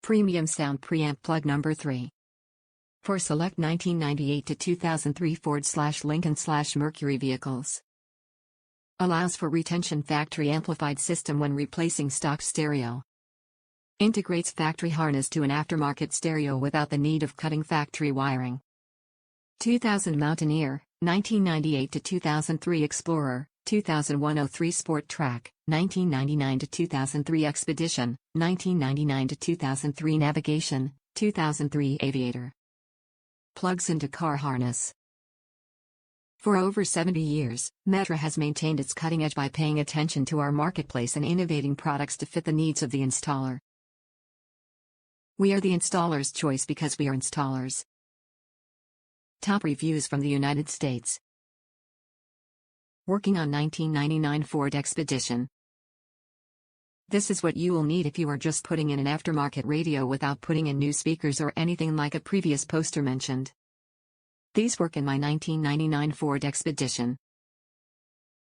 Premium Sound Preamp Plug Number 3. For select 1998 to 2003 Ford/Lincoln/Mercury vehicles. Allows for retention factory amplified system when replacing stock stereo. Integrates factory harness to an aftermarket stereo without the need of cutting factory wiring. 2000 Mountaineer, 1998 to 2003 Explorer, 2001 03 Sport Trac, 1999 to 2003 Expedition, 1999 to 2003 Navigation, 2003 Aviator. Plugs into car harness. For over 70 years, Metra has maintained its cutting edge by paying attention to our marketplace and innovating products to fit the needs of the installer. We are the installer's choice because we are installers. Top reviews from the United States. Working on 1999 Ford Expedition. This is what you will need if you are just putting in an aftermarket radio without putting in new speakers or anything like a previous poster mentioned. These work in my 1999 Ford Expedition.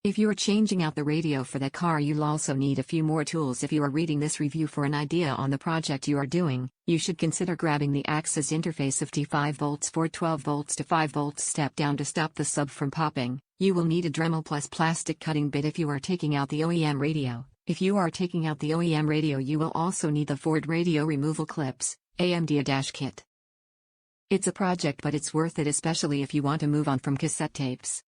If you are changing out the radio for that car, you'll also need a few more tools. If you are reading this review for an idea on the project you are doing, you should consider grabbing the Axxess Interface AFDI-5V Ford 12 volts to 5 volts step down to stop the sub from popping. You will need a Dremel plus plastic cutting bit if you are taking out the OEM radio. If you are taking out the OEM radio, you will also need the Ford radio removal clips, AMD kit. It's a project, but it's worth it, especially if you want to move on from cassette tapes.